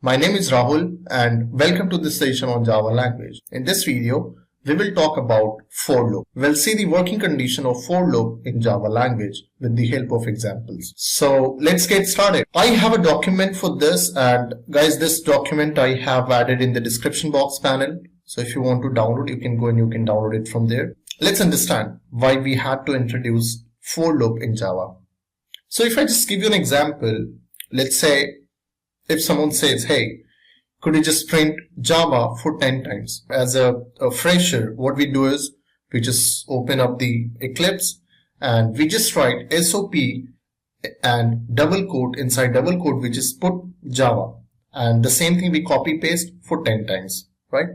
My name is Rahul and welcome to this session on Java language. In this video, we will talk about for loop. We'll see the working condition of for loop in Java language with the help of examples. So let's get started. I have a document for this, and guys, this document I have added in the description box panel. So if you want to download, you can go and you can download it from there. Let's understand why we had to introduce for loop in Java. So if I just give you an example, let's say if someone says, hey, could you just print Java for 10 times? As a fresher, what we do is we just open up the Eclipse and we just write SOP and double quote. Inside double quote, we just put Java, and the same thing we copy paste for 10 times, right?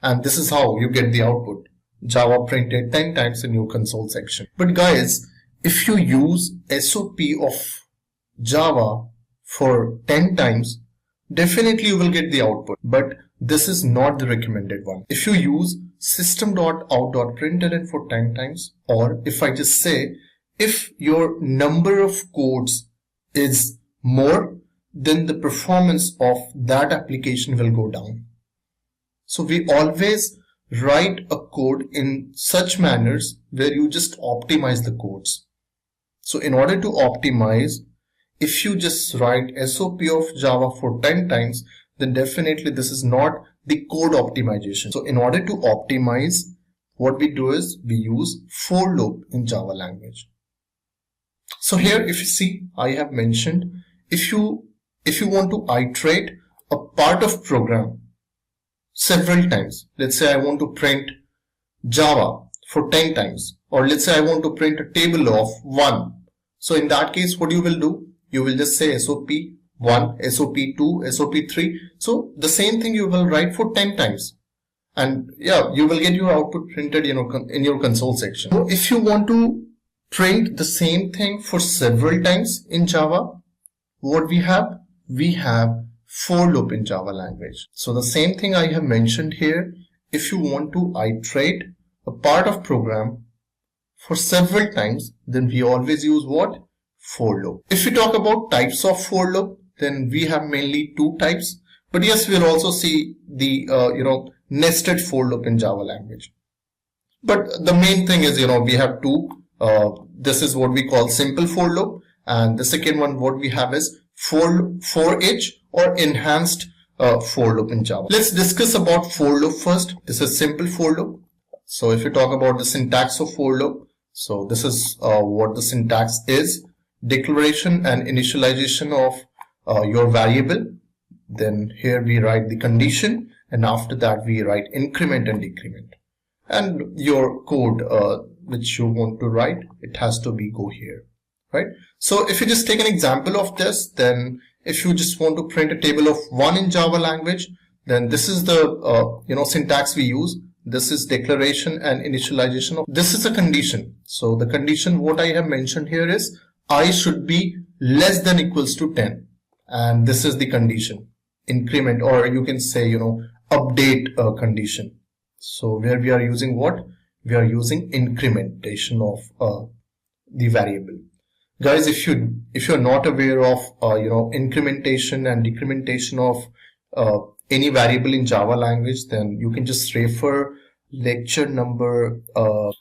And this is how you get the output. Java printed 10 times in your console section. But guys, if you use SOP of Java for 10 times, definitely you will get the output, but this is not the recommended one. If you use system.out.println for 10 times, or if I just say if your number of codes is more, then the performance of that application will go down. So we always write a code in such manners where you just optimize the codes. So in order to optimize, if you just write SOP of Java for 10 times, then definitely this is not the code optimization. So in order to optimize, what we do is we use for loop in Java language. So here, if you see, I have mentioned if you want to iterate a part of program several times, let's say I want to print Java for 10 times, or let's say I want to print a table of 1. So in that case, what you will do? You will just say SOP1, SOP2, SOP3. So the same thing you will write for 10 times. And yeah, you will get your output printed in your console section. So if you want to print the same thing for several times in Java, what we have? We have for loop in Java language. So the same thing I have mentioned here, if you want to iterate a part of program for several times, then we always use what? For loop. If we talk about types of for loop, then we have mainly two types. But yes, we'll also see the nested for loop in Java language. But the main thing is we have two. This is what we call simple for loop, and the second one what we have is for each or enhanced for loop in Java. Let's discuss about for loop first. This is simple for loop. So if you talk about the syntax of for loop, so this is what the syntax is. Declaration and initialization of your variable. Then here we write the condition, and after that we write increment and decrement. And your code which you want to write, it has to be go here, right? So if you just take an example of this, then if you just want to print a table of 1 in Java language, then this is the syntax we use. This is declaration and initialization of. This is a condition. So the condition what I have mentioned here is I should be less than equals to 10, and this is the condition. Increment, or you can say update condition. So where we are using what? We are using incrementation of the variable. Guys, if you're not aware of incrementation and decrementation of any variable in Java language, then you can just refer lecture number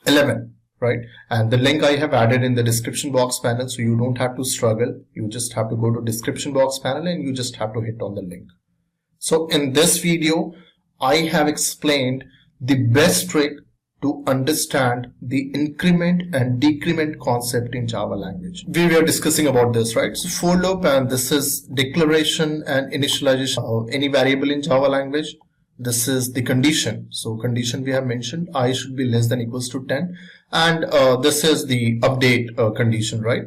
11. Right, and the link I have added in the description box panel, so you don't have to struggle. You just have to go to description box panel and you just have to hit on the link. So in this video, I have explained the best trick to understand the increment and decrement concept in Java language. We were discussing about this, right? So for loop, and this is declaration and initialization of any variable in Java language. This is the condition. So condition we have mentioned, I should be less than equals to 10. And this is the update condition, right?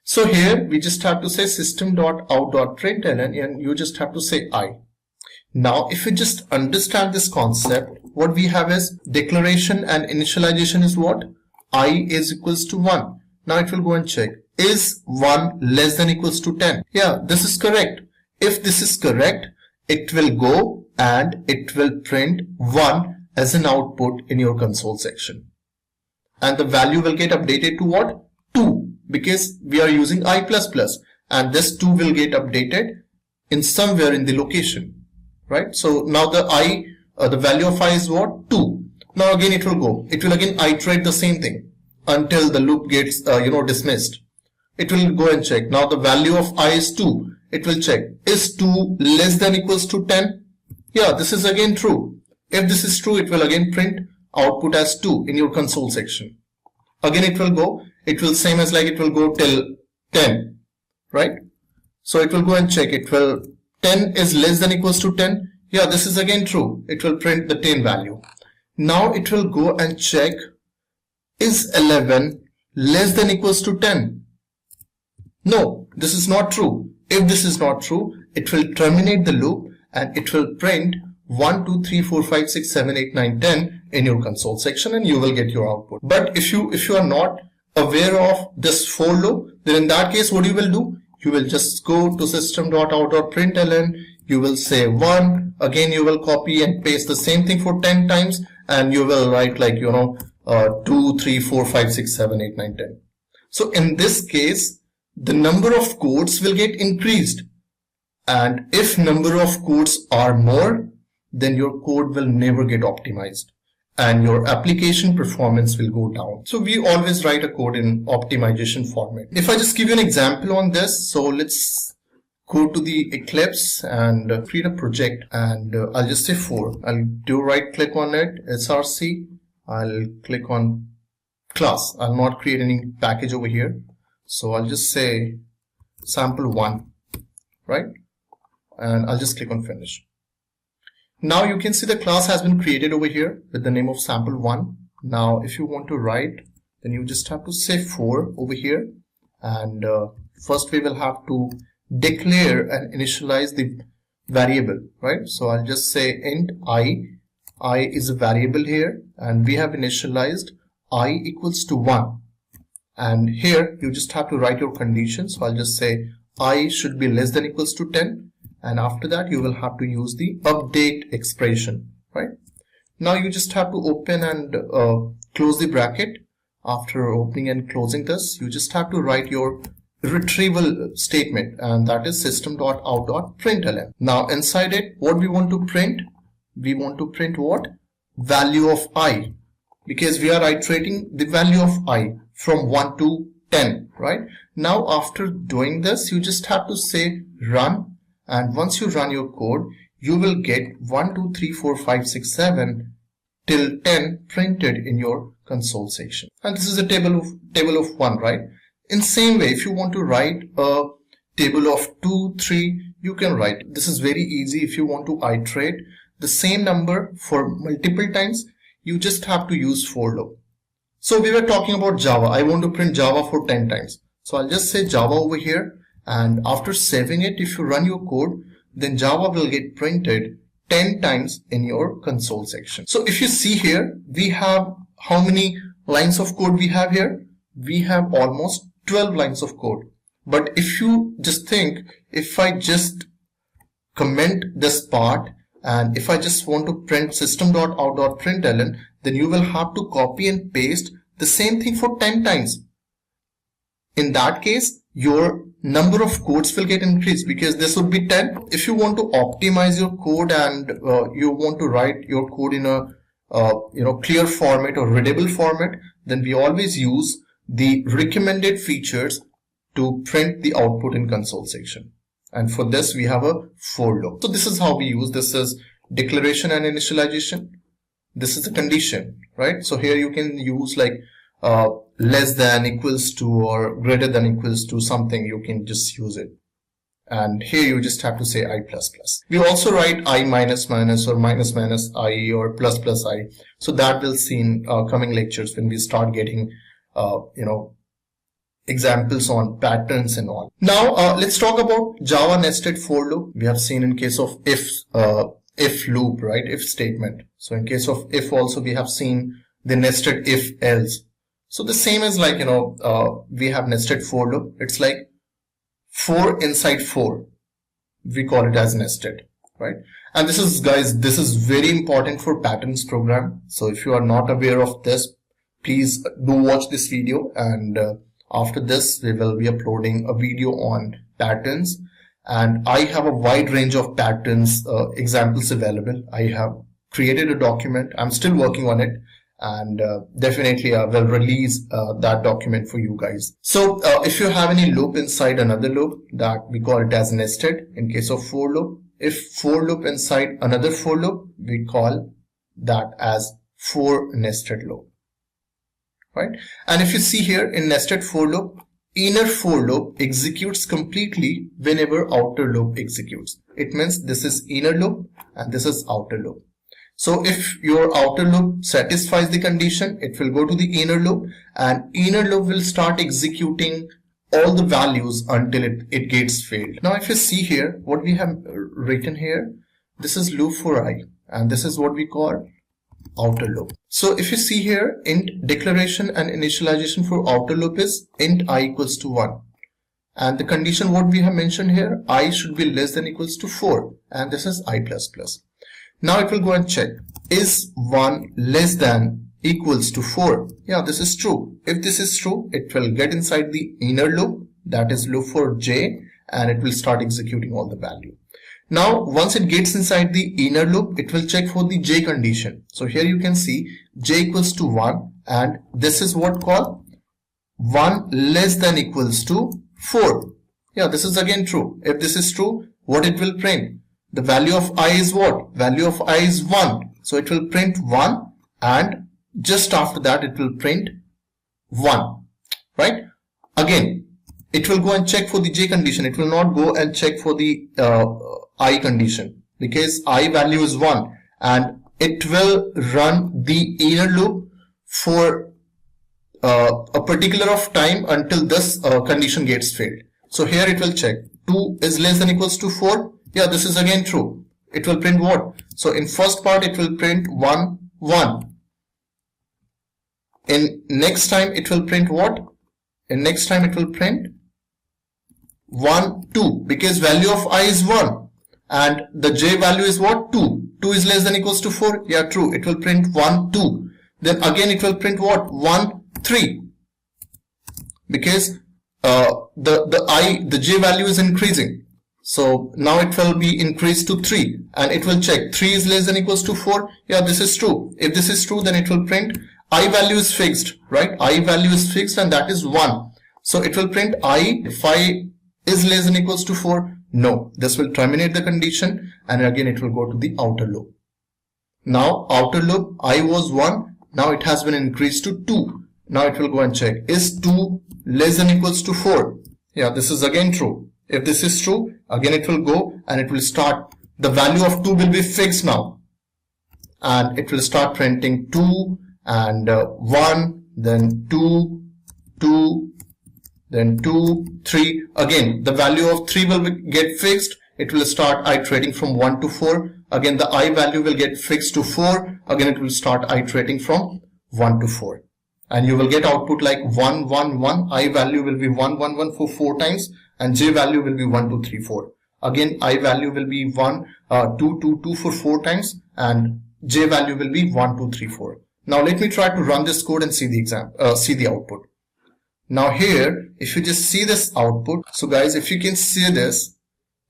So here we just have to say system.out.println, and you just have to say I. Now, if you just understand this concept, what we have is declaration and initialization is what? I is equals to 1. Now it will go and check. Is 1 less than equals to 10? Yeah, this is correct. If this is correct, it will go and it will print 1 as an output in your console section. And the value will get updated to what? 2, because we are using I++, and this 2 will get updated in somewhere in the location, right? So now the value of I is what? 2. Now again it will again iterate the same thing until the loop gets dismissed. It will go and check. Now the value of I is 2. It will check, is 2 less than equals to 10? Yeah, this is again true. If this is true, it will again print output as 2 in your console section. Again it will same as like it will go till 10, right? So it will go and check, 10 is less than equals to 10. Yeah, this is again true. It will print the 10 value. Now it will go and check, is 11 less than equals to 10? No, this is not true. If this is not true, it will terminate the loop and it will print 1, 2, 3, 4, 5, 6, 7, 8, 9, 10 in your console section, and you will get your output. But if you are not aware of this for loop, then in that case what you will do, you will just go to system.out.println, you will say 1, again you will copy and paste the same thing for 10 times, and you will write like 2, 3, 4, 5, 6, 7, 8, 9, 10. So in this case the number of codes will get increased, and if number of codes are more, then your code will never get optimized and your application performance will go down. So we always write a code in optimization format. If I just give you an example on this, so let's go to the Eclipse and create a project, and I'll just say 4. I'll do right click on it, src, I'll click on class. I'll not create any package over here. So I'll just say sample1, right? And I'll just click on finish. Now you can see the class has been created over here with the name of sample1. Now if you want to write, then you just have to say 4 over here, and first we will have to declare and initialize the variable, right? So I'll just say int I is a variable here, and we have initialized I equals to 1, and here you just have to write your condition. So I'll just say I should be less than equals to 10, and after that you will have to use the update expression, right? Now you just have to open and close the bracket. After opening and closing this, you just have to write your retrieval statement, and that is system.out.println. Now inside it, what we want to print? We want to print what? Value of I, because we are iterating the value of I from 1 to 10, right? Now after doing this, you just have to say run, and once you run your code, you will get 1, 2, 3, 4, 5, 6, 7 till 10 printed in your console section. And this is a table of 1, right? In same way, if you want to write a table of 2, 3, you can write. This is very easy. If you want to iterate the same number for multiple times, you just have to use for loop. So we were talking about Java. I want to print Java for 10 times. So I'll just say Java over here, and after saving it, if you run your code, then Java will get printed 10 times in your console section. So if you see here, we have how many lines of code we have here? We have almost 12 lines of code. But if you just think, if I just comment this part, and if I just want to print system.out.println, then you will have to copy and paste the same thing for 10 times. In that case, your number of codes will get increased, because this would be 10. If you want to optimize your code and you want to write your code in a clear format or readable format, then we always use the recommended features to print the output in console section. And for this we have a for loop. So this is how we use. This is declaration and initialization. This is the condition, right? So here you can use like less than equals to or greater than equals to something. You can just use it. And here you just have to say I++. We also write I minus minus or minus minus I or plus plus I. So that we'll see in coming lectures when we start getting examples on patterns and all. Now let's talk about Java nested for loop. We have seen in case of if loop, right? If statement. So in case of if also we have seen the nested if else. So the same as like we have nested for loop. It's like 4 inside 4. We call it as nested, right? And this is, guys, this is very important for patterns program. So if you are not aware of this, please do watch this video, and after this we will be uploading a video on patterns, and I have a wide range of patterns examples available. I have created a document. I'm still working on it, and definitely I will release that document for you guys. So if you have any loop inside another loop, that we call it as nested in case of for loop. If for loop inside another for loop, we call that as for nested loop, right? And if you see here in nested for loop, inner for loop executes completely whenever outer loop executes. It means this is inner loop and this is outer loop. So if your outer loop satisfies the condition, it will go to the inner loop, and inner loop will start executing all the values until it gets failed. Now if you see here what we have written here, this is loop for I, and this is what we call outer loop. So if you see here, int declaration and initialization for outer loop is int I equals to 1, and the condition what we have mentioned here, I should be less than equals to 4, and this is I plus plus. Now it will go and check, is 1 less than equals to 4? Yeah, this is true. If this is true, it will get inside the inner loop, that is loop for j, and it will start executing all the value. Now once it gets inside the inner loop, it will check for the j condition. So here you can see j equals to 1, and this is what called 1 less than equals to 4. Yeah, this is again true. If this is true, what it will print? The value of I is what? Value of I is 1. So it will print 1, and just after that it will print 1, right? Again, it will go and check for the j condition. It will not go and check for the I condition, because I value is 1, and it will run the inner loop for a particular of time until this condition gets failed. So here it will check 2 is less than equals to 4. Yeah, this is again true. It will print what? So in first part it will print 1 1. In next time it will print what? In next time it will print 1 2, because value of I is 1 and the j value is what? 2. 2 is less than equals to 4. Yeah, true. It will print 1 2. Then again it will print what? 1 3, because the j value is increasing. So now it will be increased to 3, and it will check 3 is less than equals to 4. Yeah, this is true. If this is true, then it will print I value is fixed, right? I value is fixed, and that is 1. So it will print I if I is less than equals to 4. No, this will terminate the condition, and again it will go to the outer loop. Now outer loop I was 1. Now it has been increased to 2. Now it will go and check, is 2 less than equals to 4? Yeah, this is again true. If this is true, again it will go and it will start, the value of 2 will be fixed now, and it will start printing 2 and 1, then 2 2, then 2 3. Again the value of 3 will get fixed. It will start iterating from 1 to 4. Again the I value will get fixed to 4. Again it will start iterating from 1 to 4, and you will get output like 1 1 1. I value will be 1 1 1 for 4 times, and j value will be 1 2 3 4. Again I value will be 1 2 2 2 for 4 times, and j value will be 1 2 3 4. Now let me try to run this code and see the output. Now here if you just see this output, so guys, if you can see this,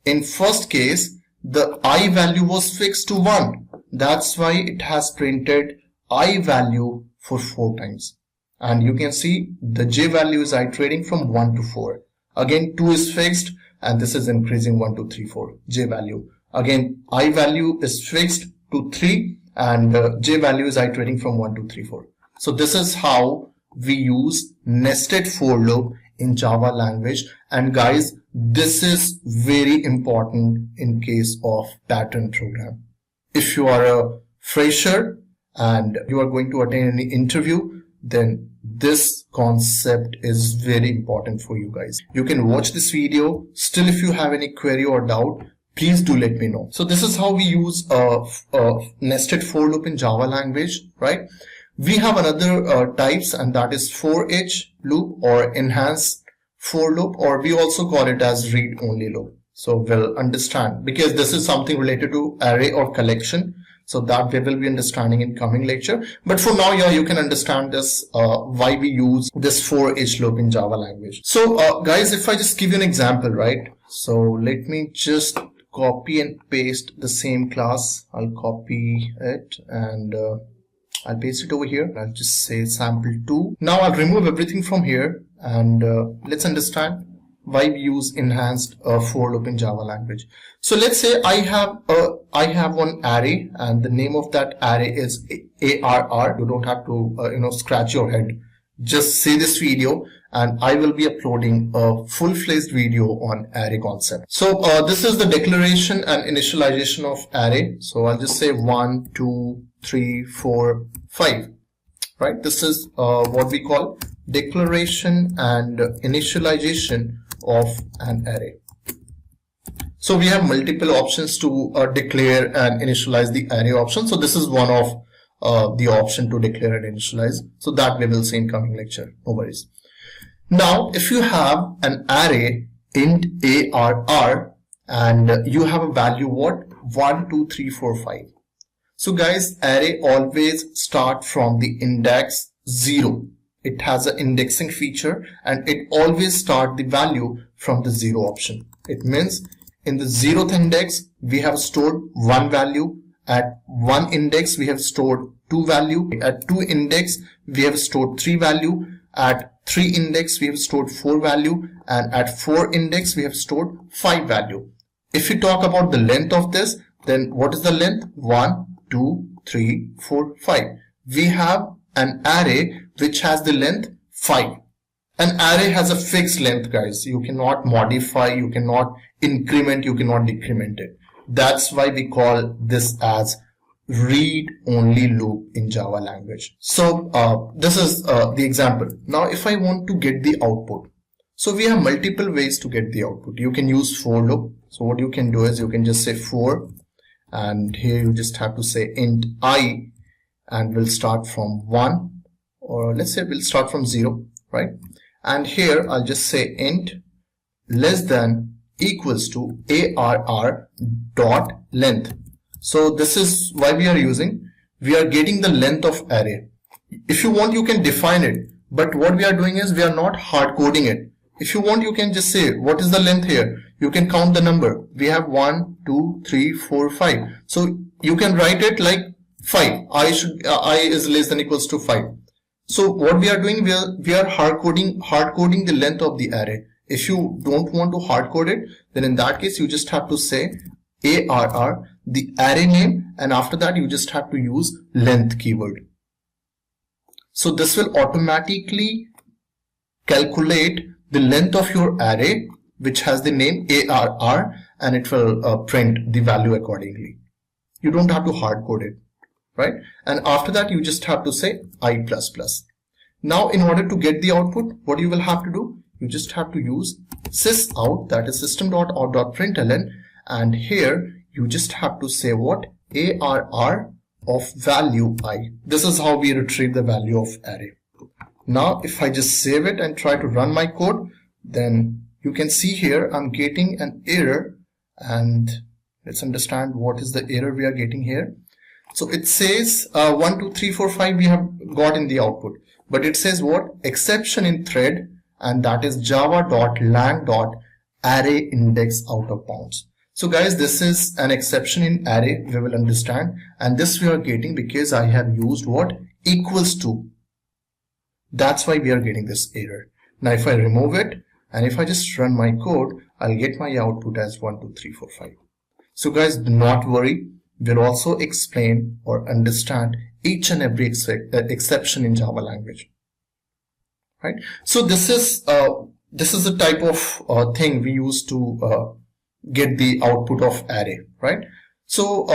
in first case the I value was fixed to 1. That's why it has printed I value for 4 times, and you can see the j value is iterating from 1 to 4. Again 2 is fixed, and this is increasing 1 2 3 4 j value. Again I value is fixed to 3, and j value is iterating from 1 2 3 4. So this is how we use nested for loop in Java language. And guys, this is very important in case of pattern program. If you are a fresher and you are going to attend any interview, then this concept is very important for you guys. You can watch this video. Still, if you have any query or doubt, please do let me know. So this is how we use a nested for loop in Java language, right? We have another types, and that is for each loop or enhanced for loop, or we also call it as read only loop. So we'll understand, because this is something related to array or collection, so that we will be understanding in coming lecture. But for now, yeah, you can understand this, why we use this for each loop in Java language. So guys, if I just give you an example, right? So let me just copy and paste the same class. I'll copy it and I'll paste it over here. I'll just say sample2. Now I'll remove everything from here and let's understand why we use enhanced for loop in Java language. So let's say I have one array and the name of that array is ARR. You don't have to scratch your head. Just see this video and I will be uploading a full-fledged video on array concept. So this is the declaration and initialization of array. So I'll just say 1, 2, 3, 4, 5. Right? This is what we call declaration and initialization of an array. So we have multiple options to declare and initialize the array option. So this is one of the option to declare and initialize. So that we will see in coming lecture. No worries. Now, if you have an array int ARR and you have a value what? 1, 2, 3, 4, 5. So guys, array always start from the index 0. It has an indexing feature and it always start the value from the 0 option. It means in the 0th index, we have stored 1 value. At 1 index, we have stored 2 value. At 2 index, we have stored 3 value. At 3 index, we have stored 4 value. And at 4 index, we have stored 5 value. If you talk about the length of this, then what is the length? 1, 2, 3, 4, 5. We have an array which has the length 5. An array has a fixed length, guys. You cannot modify, you cannot increment, you cannot decrement it. That's why we call this as read-only loop in Java language. So this is the example. Now if I want to get the output, so we have multiple ways to get the output. You can use for loop. So what you can do is you can just say for, and here you just have to say int I, and we'll start from 1, or let's say we'll start from 0, right? And here I'll just say int less than equals to ARR dot length. So this is why we are getting the length of array. If you want, you can define it, but what we are doing is we are not hard coding it. If you want, you can just say what is the length here. You can count the number. We have 1, 2, 3, 4, 5. So you can write it like 5. I is less than equals to 5. So what we are doing, we are hard coding the length of the array. If you don't want to hard code it, then in that case you just have to say ARR, the array name, and after that you just have to use length keyword. So this will automatically calculate the length of your array which has the name ARR, and it will print the value accordingly. You don't have to hard code it, right? And after that you just have to say I++. Now in order to get the output, what you will have to do, you just have to use sysout, that is system.out.println, and here you just have to say what? ARR of value I. This is how we retrieve the value of array. Now if I just save it and try to run my code, then you can see here I'm getting an error, and let's understand what is the error we are getting here. So it says 1, 2, 3, 4, 5 we have got in the output, but it says what? Exception in thread, and that is java.lang.array index out of bounds. So guys, this is an exception in array, we will understand, and this we are getting because I have used what? Equals to. That's why we are getting this error. Now if I remove it and if I just run my code, I'll get my output as 1, 2, 3, 4, 5. So guys, do not worry. We'll also explain or understand each and every exception in Java language. Right? So this is the type of thing we use to get the output of array, right? So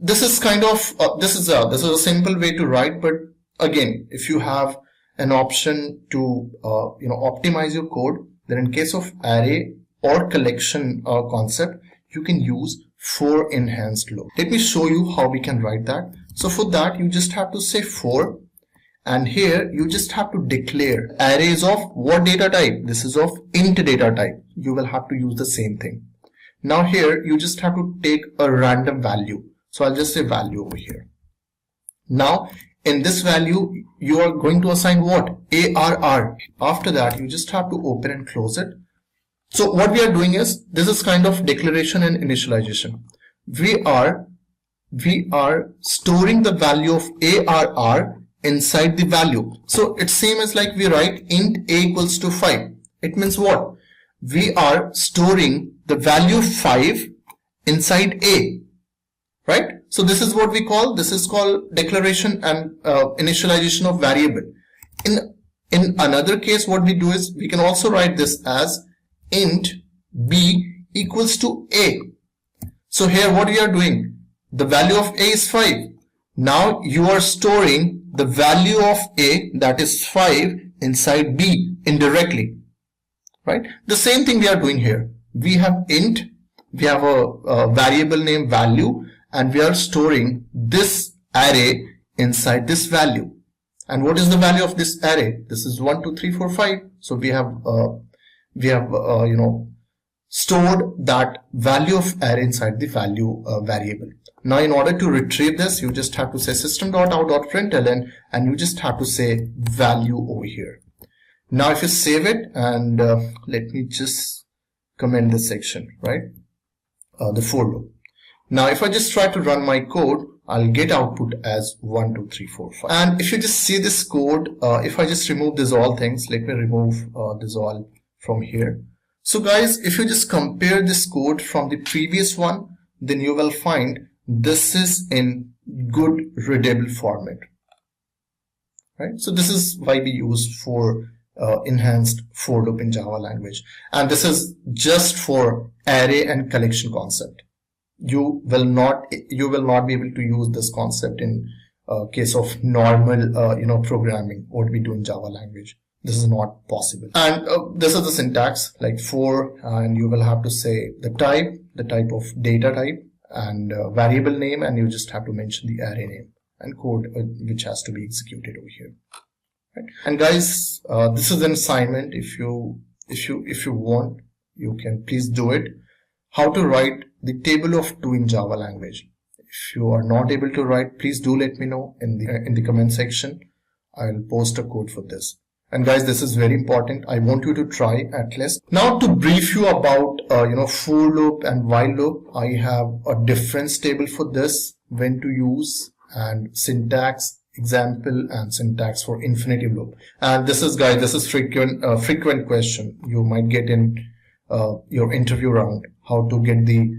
this is kind of this is a simple way to write, but again, if you have an option to optimize your code, then in case of array or collection concept, you can use for enhanced loop. Let me show you how we can write that. So for that, you just have to say for, and here you just have to declare arrays of what data type? This is of int data type. You will have to use the same thing. Now here you just have to take a random value. So I'll just say value over here. Now in this value you are going to assign what? ARR. After that you just have to open and close it. So what we are doing is, this is kind of declaration and initialization. We are storing the value of ARR inside the value. So it's same as like we write int a equals to 5. It means what? We are storing the value 5 inside a, right? So this is what we call, this is called declaration and initialization of variable. In another case, what we do is, we can also write this as int b equals to a. So here what we are doing, the value of a is 5. Now you are storing the value of a, that is 5, inside b indirectly, right? The same thing we are doing here. We have int, we have a variable name value, and we are storing this array inside this value. And what is the value of this array? This is 1, 2, 3, 4, 5. So we have stored that value of array inside the value variable. Now in order to retrieve this, you just have to say system.out.println, and you just have to say value over here. Now if you save it, and let me just comment this section, right? The for loop. Now if I just try to run my code, I'll get output as 1, 2, 3, 4, 5. And if you just see this code, if I just remove these all things, let me remove this all from here. So guys, if you just compare this code from the previous one, then you will find this is in good readable format, right? So this is why we use for enhanced for loop in Java language. And this is just for array and collection concept. You will not be able to use this concept in case of normal programming, what we do in Java language. This is not possible. And this is the syntax, like for, and you will have to say the type of data type, and variable name, and you just have to mention the array name and code which has to be executed over here, right? And guys, this is an assignment. If you want, you can please do it. How to write the table of 2 in Java language. If you are not able to write, please do let me know in the comment section. I'll post a code for this. And guys, this is very important. I want you to try at least. Now to brief you about for loop and while loop, I have a difference table for this, when to use, and syntax example and syntax for infinitive loop. And this is, guys, this is frequent question you might get in your interview round. How to get the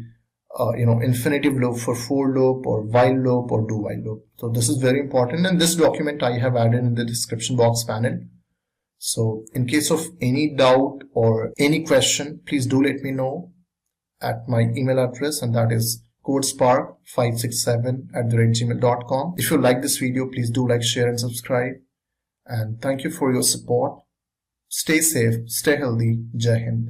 infinitive loop for loop or while loop or do while loop. So this is very important, and this document I have added in the description box panel. So in case of any doubt or any question, please do let me know at my email address, and that is codespark567@gmail.com. If you like this video, please do like, share and subscribe. And thank you for your support. Stay safe, stay healthy. Jai Hind.